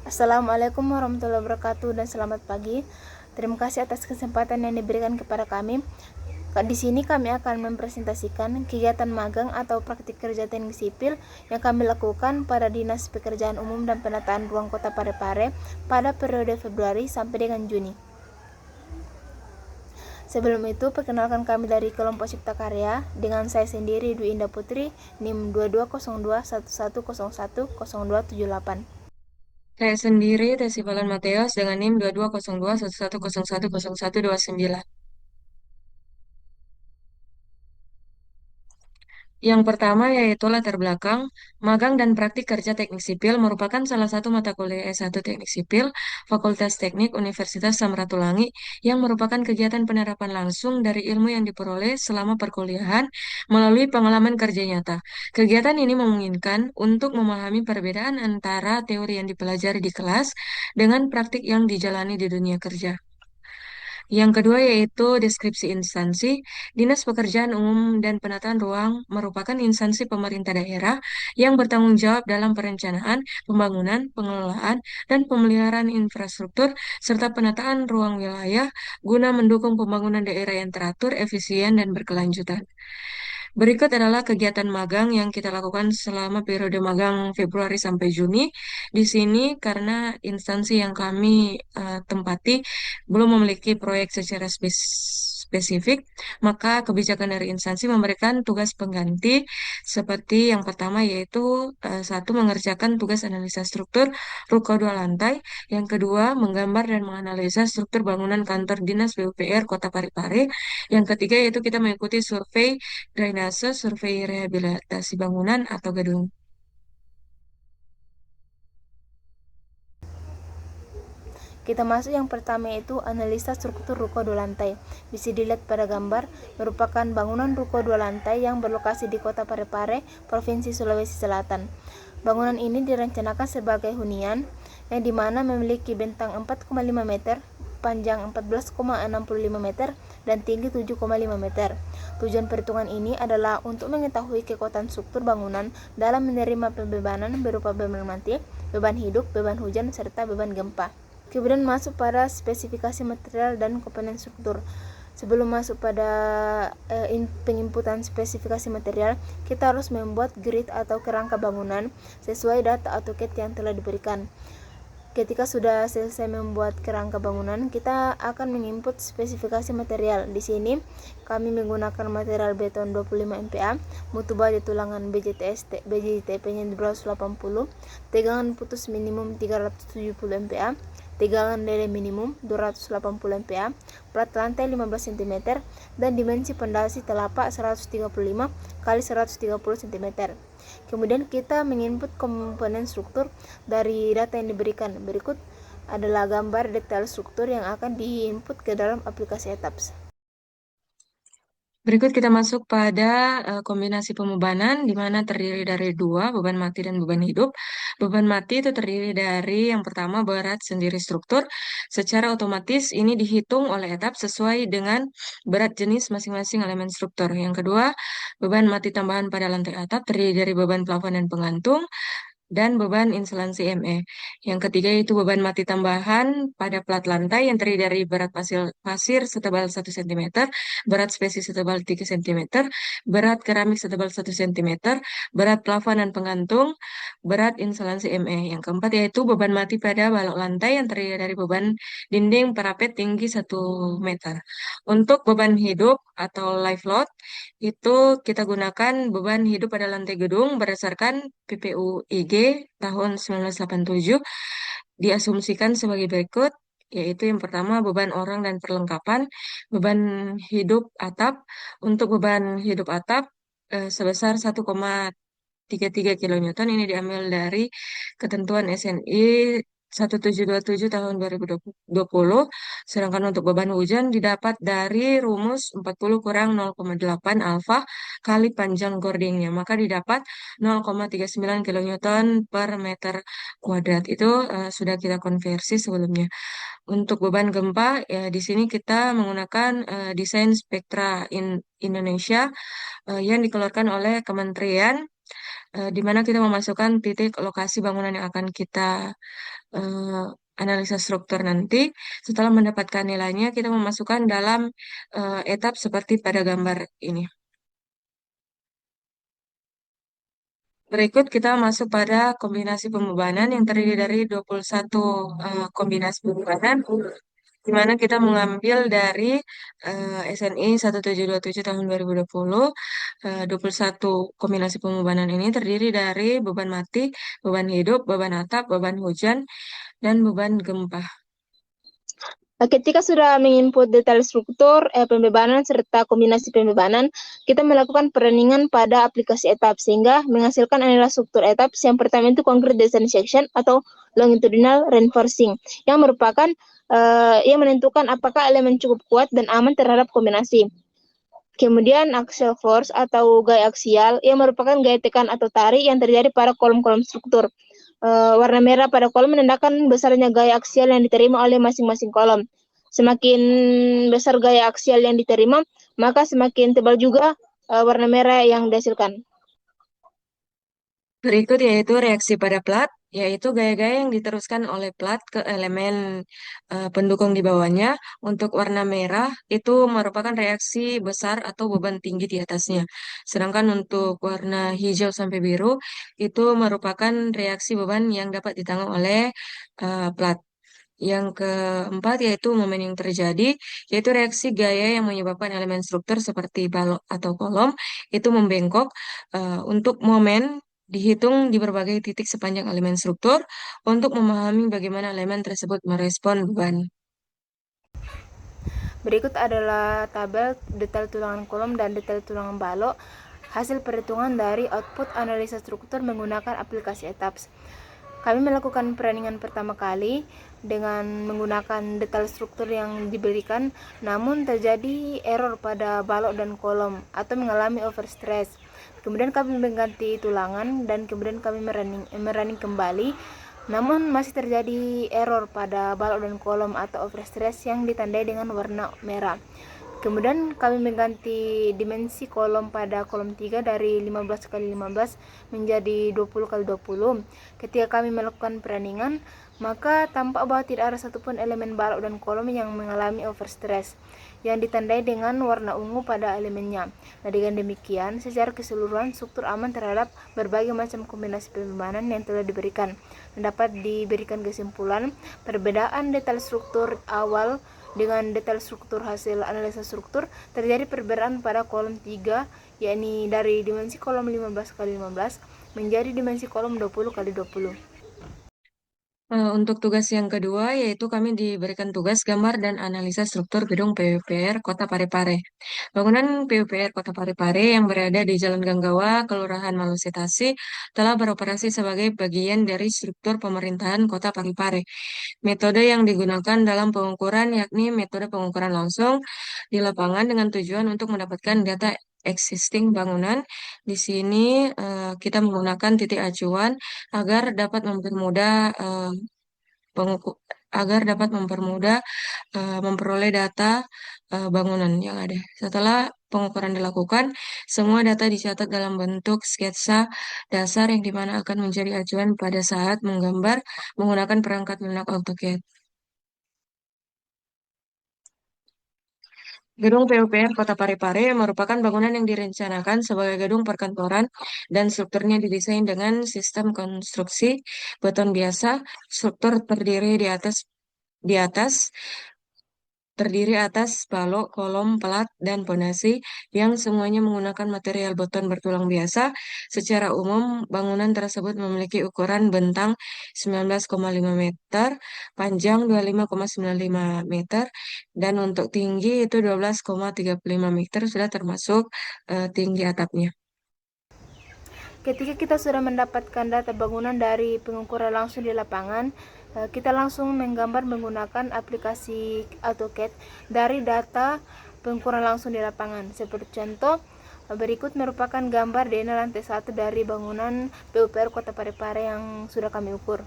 Assalamualaikum warahmatullahi wabarakatuh dan selamat pagi. Terima kasih atas kesempatan yang diberikan kepada kami. Di sini kami akan mempresentasikan kegiatan magang atau praktik kerja teknik sipil yang kami lakukan pada Dinas Pekerjaan Umum dan Penataan Ruang Kota Parepare pada periode Februari sampai dengan Juni. Sebelum itu, perkenalkan kami dari kelompok Cipta Karya dengan saya sendiri Dwi Indah Putri, NIM 220211010278. Saya sendiri, Tesi Valen Mateos, dengan NIM 22021101011129. Yang pertama yaitu latar belakang, magang dan praktik kerja teknik sipil merupakan salah satu mata kuliah S1 Teknik Sipil, Fakultas Teknik Universitas Samratulangi, yang merupakan kegiatan penerapan langsung dari ilmu yang diperoleh selama perkuliahan melalui pengalaman kerja nyata. Kegiatan ini memungkinkan untuk memahami perbedaan antara teori yang dipelajari di kelas dengan praktik yang dijalani di dunia kerja. Yang kedua yaitu deskripsi instansi. Dinas Pekerjaan Umum dan Penataan Ruang merupakan instansi pemerintah daerah yang bertanggung jawab dalam perencanaan, pembangunan, pengelolaan, dan pemeliharaan infrastruktur serta penataan ruang wilayah guna mendukung pembangunan daerah yang teratur, efisien, dan berkelanjutan. Berikut adalah kegiatan magang yang kita lakukan selama periode magang Februari sampai Juni. Di sini karena instansi yang kami tempati belum memiliki proyek secara spesifik, maka kebijakan dari instansi memberikan tugas pengganti seperti yang pertama yaitu satu mengerjakan tugas analisa struktur ruko 2 lantai, yang kedua menggambar dan menganalisa struktur bangunan kantor dinas PUPR Kota Parepare, yang ketiga yaitu kita mengikuti survei drainase, survei rehabilitasi bangunan atau gedung. Kita masuk yang pertama yaitu analisa struktur ruko 2 lantai. Bisa dilihat pada gambar, merupakan bangunan ruko 2 lantai yang berlokasi di Kota Parepare, Provinsi Sulawesi Selatan. Bangunan ini direncanakan sebagai hunian yang dimana memiliki bentang 4,5 meter, panjang 14,65 meter, dan tinggi 7,5 meter. Tujuan perhitungan ini adalah untuk mengetahui kekuatan struktur bangunan dalam menerima pembebanan berupa beban mati, beban hidup, beban hujan, serta beban gempa. Kemudian masuk pada spesifikasi material dan komponen struktur. Sebelum masuk pada penginputan spesifikasi material, kita harus membuat grid atau kerangka bangunan sesuai data AutoCAD yang telah diberikan. Ketika sudah selesai membuat kerangka bangunan, kita akan menginput spesifikasi material. Di sini kami menggunakan material beton 25 MPa, mutu baja tulangan BJTP-nya 280, tegangan putus minimum 370 MPa, tegangan lele minimum 280 MPa, plat lantai 15 cm, dan dimensi pondasi telapak 135 kali 130 cm. Kemudian kita menginput komponen struktur dari data yang diberikan. Berikut adalah gambar detail struktur yang akan diinput ke dalam aplikasi ETAPS. Berikut kita masuk pada kombinasi pembebanan, di mana terdiri dari dua, beban mati dan beban hidup. Beban mati itu terdiri dari yang pertama berat sendiri struktur. Secara otomatis ini dihitung oleh etap sesuai dengan berat jenis masing-masing elemen struktur. Yang kedua, beban mati tambahan pada lantai atap terdiri dari beban plafon dan penggantung dan beban insulansi ME. Yang ketiga yaitu beban mati tambahan pada plat lantai yang terdiri dari berat pasir setebal 1 cm, berat spesies setebal 3 cm, berat keramik setebal 1 cm, berat plafon dan penggantung, berat insulansi ME. Yang keempat yaitu beban mati pada balok lantai yang terdiri dari beban dinding parapet tinggi 1 meter. Untuk beban hidup atau live load, itu kita gunakan beban hidup pada lantai gedung berdasarkan PPU-IG tahun 1987 diasumsikan sebagai berikut, yaitu yang pertama beban orang dan perlengkapan, beban hidup atap. Untuk beban hidup atap sebesar 1,33 kilonewton ini diambil dari ketentuan SNI 1727 tahun 2020. Sedangkan untuk beban hujan didapat dari rumus 40 kurang 0,8 alfa kali panjang gordingnya. Maka didapat 0,39 kilonewton per meter kuadrat. Itu sudah kita konversi sebelumnya. Untuk beban gempa, ya di sini kita menggunakan desain spektra Indonesia yang dikeluarkan oleh Kementerian di mana kita memasukkan titik lokasi bangunan yang akan kita eh, analisa struktur nanti. Setelah mendapatkan nilainya, kita memasukkan dalam etap seperti pada gambar ini. Berikut kita masuk pada kombinasi pembebanan yang terdiri dari 21 kombinasi pembebanan, di mana kita mengambil dari SNI 1727 tahun 2020. 21 kombinasi pembebanan ini terdiri dari beban mati, beban hidup, beban atap, beban hujan, dan beban gempa. Ketika sudah menginput detail struktur, pembebanan serta kombinasi pembebanan, kita melakukan peruningan pada aplikasi etap sehingga menghasilkan analisa struktur etap. Yang pertama itu concrete design section atau longitudinal reinforcing yang merupakan yang menentukan apakah elemen cukup kuat dan aman terhadap kombinasi. Kemudian axial force atau gaya aksial yang merupakan gaya tekan atau tarik yang terjadi pada kolom-kolom struktur. Warna merah pada kolom menandakan besarnya gaya aksial yang diterima oleh masing-masing kolom. Semakin besar gaya aksial yang diterima, maka semakin tebal juga warna merah yang dihasilkan. Berikut yaitu reaksi pada plat, yaitu gaya-gaya yang diteruskan oleh plat ke elemen pendukung di bawahnya. Untuk warna merah itu merupakan reaksi besar atau beban tinggi di atasnya. Sedangkan untuk warna hijau sampai biru itu merupakan reaksi beban yang dapat ditanggung oleh plat. Yang keempat yaitu momen yang terjadi, yaitu reaksi gaya yang menyebabkan elemen struktur seperti balok atau kolom itu membengkok. Untuk momen dihitung di berbagai titik sepanjang elemen struktur untuk memahami bagaimana elemen tersebut merespon beban. Berikut adalah tabel detail tulangan kolom dan detail tulangan balok, hasil perhitungan dari output analisa struktur menggunakan aplikasi ETABS. Kami melakukan peruningan pertama kali dengan menggunakan detail struktur yang diberikan, namun terjadi error pada balok dan kolom atau mengalami overstress. Kemudian kami mengganti tulangan dan kemudian kami merunning kembali, namun masih terjadi error pada balok dan kolom atau overstress yang ditandai dengan warna merah. Kemudian kami mengganti dimensi kolom pada kolom 3 dari 15 kali 15 menjadi 20 kali 20. Ketika kami melakukan peruningan, maka tampak bahwa tidak ada satupun elemen balok dan kolom yang mengalami overstress yang ditandai dengan warna ungu pada elemennya. Nah, dengan demikian, secara keseluruhan struktur aman terhadap berbagai macam kombinasi pembebanan yang telah diberikan. Dapat diberikan kesimpulan, perbedaan detail struktur awal dengan detail struktur hasil analisa struktur terjadi perbedaan pada kolom 3, yakni dari dimensi kolom 15 kali 15 menjadi dimensi kolom 20 kali 20. Untuk tugas yang kedua, yaitu kami diberikan tugas gambar dan analisa struktur gedung PUPR Kota Parepare. Bangunan PUPR Kota Parepare yang berada di Jalan Ganggawa, Kelurahan Malusetasi, telah beroperasi sebagai bagian dari struktur pemerintahan Kota Parepare. Metode yang digunakan dalam pengukuran yakni metode pengukuran langsung di lapangan dengan tujuan untuk mendapatkan data existing bangunan. Di sini kita menggunakan titik acuan agar dapat mempermudah penguku- agar dapat mempermudah memperoleh data bangunan yang ada. Setelah pengukuran dilakukan, semua data dicatat dalam bentuk sketsa dasar yang dimana akan menjadi acuan pada saat menggambar menggunakan perangkat lunak AutoCAD. Gedung PUPR Kota Parepare merupakan bangunan yang direncanakan sebagai gedung perkantoran dan strukturnya didesain dengan sistem konstruksi beton biasa. Struktur di atas terdiri atas balok, kolom, pelat, dan pondasi yang semuanya menggunakan material beton bertulang biasa. Secara umum, bangunan tersebut memiliki ukuran bentang 19,5 meter, panjang 25,95 meter, dan untuk tinggi itu 12,35 meter, sudah termasuk tinggi atapnya. Ketika kita sudah mendapatkan data bangunan dari pengukuran langsung di lapangan, kita langsung menggambar menggunakan aplikasi AutoCAD dari data pengukuran langsung di lapangan. Seperti contoh, berikut merupakan gambar DNA lantai 1 dari bangunan PUPR Kota Parepare yang sudah kami ukur.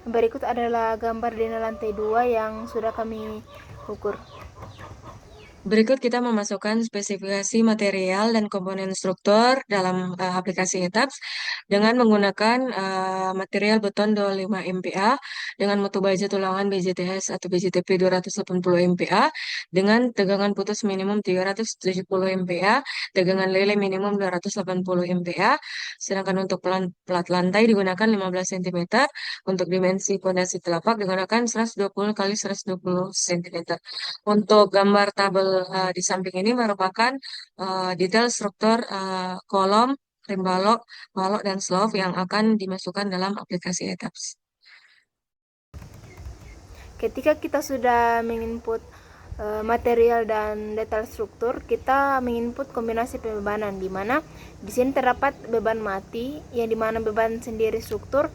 Berikut adalah gambar DNA lantai 2 yang sudah kami ukur. Berikut kita memasukkan spesifikasi material dan komponen struktur dalam aplikasi ETABS dengan menggunakan material beton 25 MPa dengan mutu baja tulangan BJTS atau BJTP 280 MPa dengan tegangan putus minimum 370 MPa, tegangan lele minimum 280 MPa, sedangkan untuk plat lantai digunakan 15 cm, untuk dimensi fondasi telapak digunakan 120 kali 120 cm. Untuk gambar tabel di samping ini merupakan detail struktur kolom, rim balok, balok, dan slov yang akan dimasukkan dalam aplikasi ETABS. Ketika kita sudah menginput material dan detail struktur, kita menginput kombinasi pembebanan, di mana di sini terdapat beban mati, yang dimana beban sendiri struktur,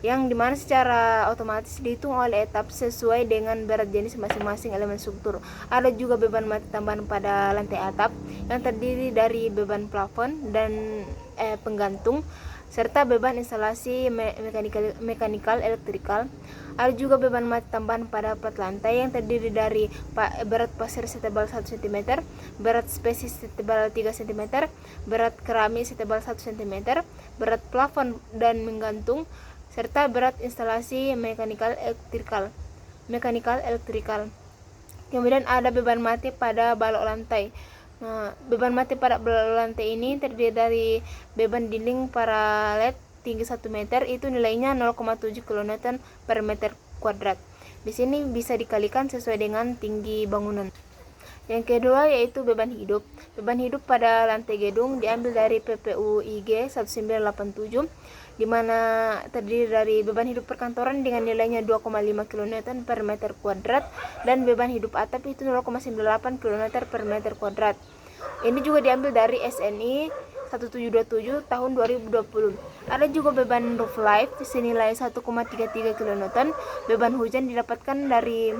yang dimana secara otomatis dihitung oleh etap sesuai dengan berat jenis masing-masing elemen struktur. Ada juga beban mati tambahan pada lantai atap yang terdiri dari beban plafon dan penggantung, serta beban instalasi mekanikal elektrikal. Ada juga beban mati tambahan pada plat lantai yang terdiri dari berat pasir setebal 1 cm, berat spesies setebal 3 cm, berat keramik setebal 1 cm, berat plafon dan menggantung, serta berat instalasi mekanikal elektrikal. Kemudian ada beban mati pada balok lantai. Nah, beban mati pada balok lantai ini terdiri dari beban dinding paralet tinggi 1 meter, itu nilainya 0,7 kN per meter kuadrat. Di sini bisa dikalikan sesuai dengan tinggi bangunan. Yang kedua yaitu beban hidup. Beban hidup pada lantai gedung diambil dari PPU IG 1987, di mana terdiri dari beban hidup perkantoran dengan nilainya 2,5 kN per meter kuadrat dan beban hidup atap itu 0,98 kN per meter kuadrat. Ini juga diambil dari SNI 1727 tahun 2020. Ada juga beban roof life senilai 1,33 kN. Beban hujan didapatkan dari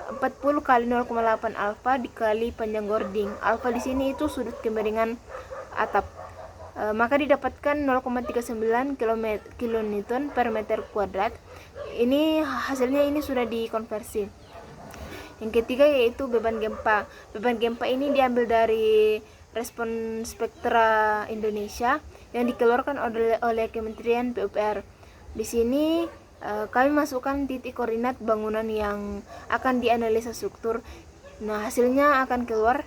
40 kali 0,8 alfa dikali panjang gording. Alfa di sini itu sudut kemiringan atap. Maka didapatkan 0,39 kN per meter kuadrat. Ini hasilnya ini sudah dikonversi. Yang ketiga yaitu beban gempa. Beban gempa ini diambil dari Respon Spektra Indonesia yang dikeluarkan oleh Kementerian PUPR. Di sini kami masukkan titik koordinat bangunan yang akan dianalisa struktur. Nah, hasilnya akan keluar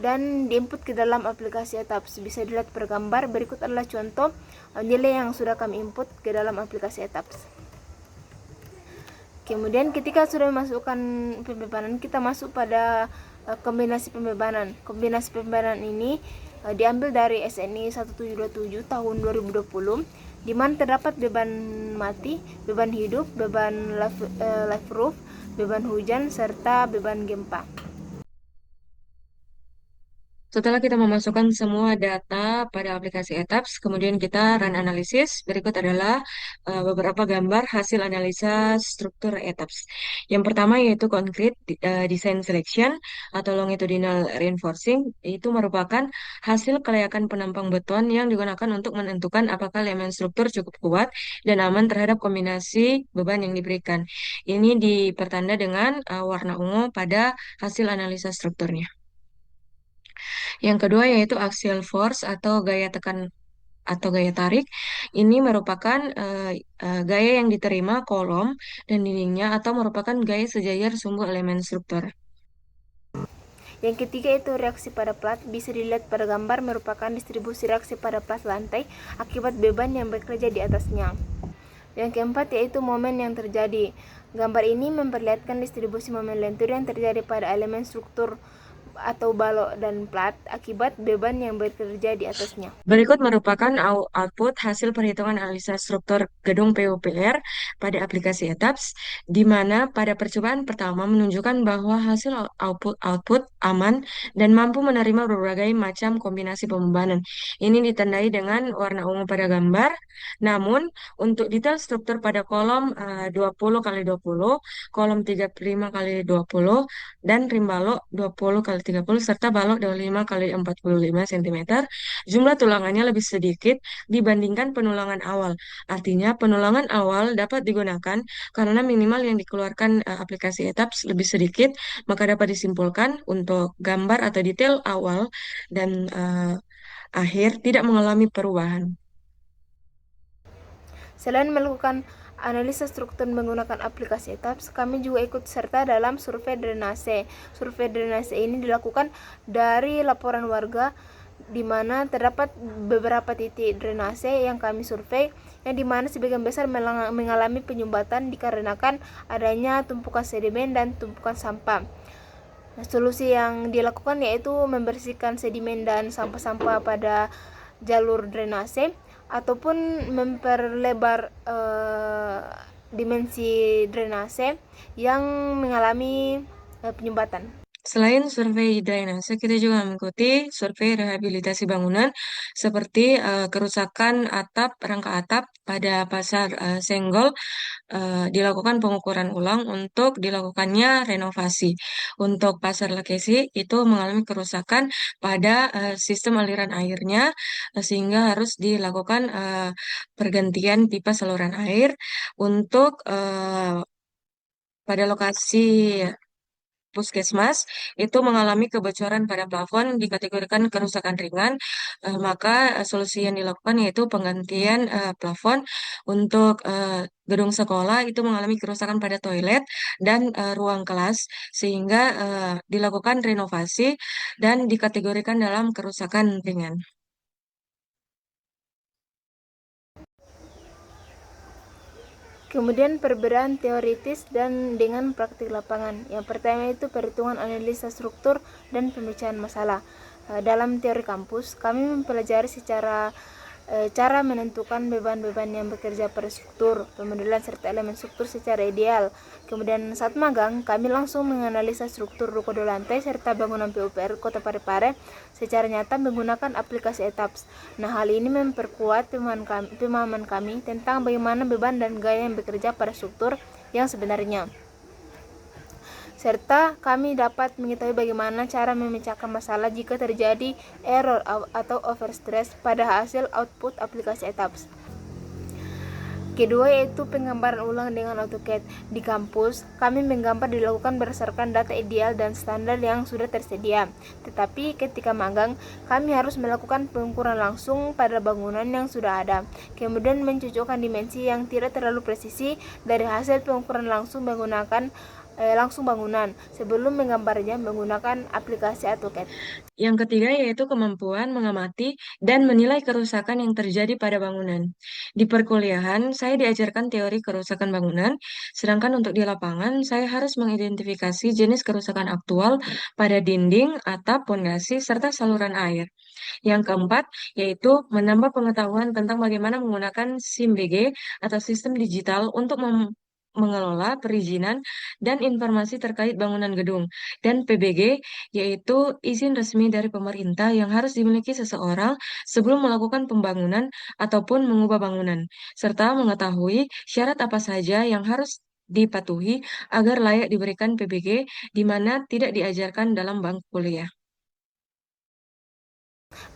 dan diinput ke dalam aplikasi ETABS. Bisa dilihat per gambar. Berikut adalah contoh nilai yang sudah kami input ke dalam aplikasi ETABS. Kemudian ketika sudah memasukkan pembebanan, kita masuk pada kombinasi pembebanan. Kombinasi pembebanan ini diambil dari SNI 1727 tahun 2020, di mana terdapat beban mati, beban hidup, beban live roof, beban hujan, serta beban gempa. Setelah kita memasukkan semua data pada aplikasi ETABS, kemudian kita run analisis. Berikut adalah beberapa gambar hasil analisa struktur ETABS. Yang pertama yaitu concrete design selection atau longitudinal reinforcing. Itu merupakan hasil kelayakan penampang beton yang digunakan untuk menentukan apakah elemen struktur cukup kuat dan aman terhadap kombinasi beban yang diberikan. Ini dipertanda dengan warna ungu pada hasil analisa strukturnya. Yang kedua yaitu axial force atau gaya tekan atau gaya tarik. Ini merupakan gaya yang diterima kolom dan dindingnya atau merupakan gaya sejajar sumbu elemen struktur. Yang ketiga itu reaksi pada plat. Bisa dilihat pada gambar, merupakan distribusi reaksi pada plat lantai akibat beban yang bekerja di atasnya. Yang keempat yaitu momen yang terjadi. Gambar ini memperlihatkan distribusi momen lentur yang terjadi pada elemen struktur atau balok dan plat akibat beban yang bekerja di atasnya. Berikut merupakan output hasil perhitungan analisa struktur gedung PUPR pada aplikasi ETABS, di mana pada percobaan pertama menunjukkan bahwa hasil output aman dan mampu menerima berbagai macam kombinasi pembebanan. Ini ditandai dengan warna ungu pada gambar. Namun, untuk detail struktur pada kolom 20 kali 20, kolom 35 kali 20, dan rim balok 20 kali 30 serta balok 25 kali 45 cm. Jumlah tulangannya lebih sedikit dibandingkan penulangan awal. Artinya penulangan awal dapat digunakan karena minimal yang dikeluarkan aplikasi ETAPS lebih sedikit, maka dapat disimpulkan untuk gambar atau detail awal dan akhir tidak mengalami perubahan. Selain melakukan analisa struktur menggunakan aplikasi ETAPS, kami juga ikut serta dalam survei drenase. Survei drenase ini dilakukan dari laporan warga di mana terdapat beberapa titik drenase yang kami survei, yang dimana sebagian besar mengalami penyumbatan dikarenakan adanya tumpukan sedimen dan tumpukan sampah. Nah, solusi yang dilakukan yaitu membersihkan sedimen dan sampah-sampah pada jalur drenase ataupun memperlebar dimensi drenase yang mengalami penyumbatan. Selain survei drainase, kita juga mengikuti survei rehabilitasi bangunan seperti kerusakan atap, rangka atap pada pasar Senggol, dilakukan pengukuran ulang untuk dilakukannya renovasi. Untuk pasar Lekesi itu mengalami kerusakan pada sistem aliran airnya, sehingga harus dilakukan pergantian pipa saluran air untuk pada lokasi Puskesmas itu mengalami kebocoran pada plafon dikategorikan kerusakan ringan, maka solusi yang dilakukan yaitu penggantian plafon. Untuk gedung sekolah itu mengalami kerusakan pada toilet dan ruang kelas sehingga dilakukan renovasi dan dikategorikan dalam kerusakan ringan. Kemudian perbedaan teoritis dan dengan praktik lapangan. Yang pertama itu perhitungan analisa struktur dan pemecahan masalah. Dalam teori kampus, kami mempelajari secara cara menentukan beban-beban yang bekerja pada struktur, pemodelan serta elemen struktur secara ideal. Kemudian saat magang, kami langsung menganalisa struktur ruko dua lantai serta bangunan PUPR Kota Parepare secara nyata menggunakan aplikasi ETAPS. Nah, hal ini memperkuat pemahaman kami tentang bagaimana beban dan gaya yang bekerja pada struktur yang sebenarnya, serta kami dapat mengetahui bagaimana cara memecahkan masalah jika terjadi error atau overstress pada hasil output aplikasi ETAPS. Kedua yaitu penggambaran ulang dengan AutoCAD. Di kampus, kami menggambar dilakukan berdasarkan data ideal dan standar yang sudah tersedia. Tetapi ketika magang, kami harus melakukan pengukuran langsung pada bangunan yang sudah ada. Kemudian mencocokkan dimensi yang tidak terlalu presisi dari hasil pengukuran langsung bangunan sebelum menggambarnya menggunakan aplikasi AutoCAD. Yang ketiga yaitu kemampuan mengamati dan menilai kerusakan yang terjadi pada bangunan. Di perkuliahan, saya diajarkan teori kerusakan bangunan, sedangkan untuk di lapangan, saya harus mengidentifikasi jenis kerusakan aktual pada dinding, atap, pondasi, serta saluran air. Yang keempat, yaitu menambah pengetahuan tentang bagaimana menggunakan SIM-BG atau sistem digital untuk mengelola perizinan dan informasi terkait bangunan gedung. Dan PBG, yaitu izin resmi dari pemerintah yang harus dimiliki seseorang sebelum melakukan pembangunan ataupun mengubah bangunan, serta mengetahui syarat apa saja yang harus dipatuhi agar layak diberikan PBG di mana tidak diajarkan dalam bangku kuliah.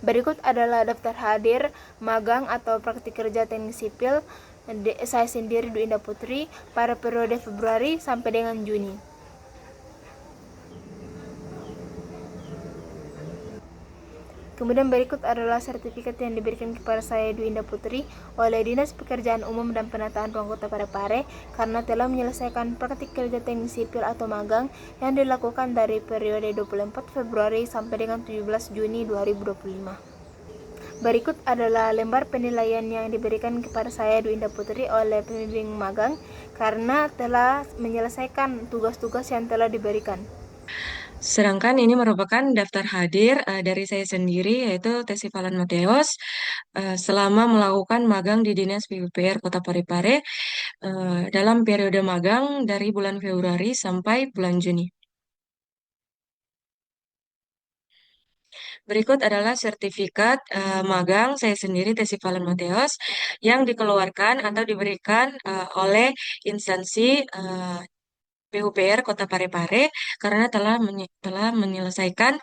Berikut adalah daftar hadir, magang atau praktik kerja teknik sipil saya sendiri Dwi Indah Putri pada periode Februari sampai dengan Juni. Kemudian berikut adalah sertifikat yang diberikan kepada saya Dwi Indah Putri oleh Dinas Pekerjaan Umum dan Penataan Ruang Kota Parepare karena telah menyelesaikan praktik kerja teknik sipil atau magang yang dilakukan dari periode 24 Februari sampai dengan 17 Juni 2025. Berikut adalah lembar penilaian yang diberikan kepada saya Dwi Indah Putri oleh pembimbing magang karena telah menyelesaikan tugas-tugas yang telah diberikan. Sedangkan ini merupakan daftar hadir dari saya sendiri, yaitu Tesi Falan Mateos, selama melakukan magang di Dinas PUPR Kota Parepare dalam periode magang dari bulan Februari sampai bulan Juni. Berikut adalah sertifikat magang saya sendiri, Tesi Falan Mateos, yang dikeluarkan atau diberikan oleh instansi PUPR Kota Parepare karena telah menyelesaikan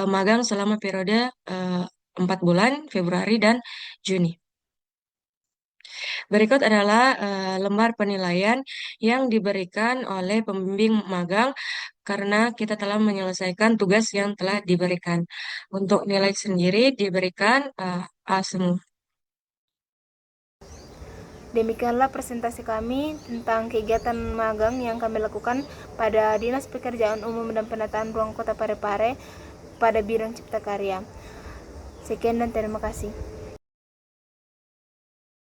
magang selama periode 4 bulan, Februari dan Juni. Berikut adalah lembar penilaian yang diberikan oleh pembimbing magang karena kita telah menyelesaikan tugas yang telah diberikan. Untuk nilai sendiri diberikan A semua. Demikianlah presentasi kami tentang kegiatan magang yang kami lakukan pada Dinas Pekerjaan Umum dan Penataan Ruang Kota Parepare pada bidang Cipta Karya. Sekian dan terima kasih.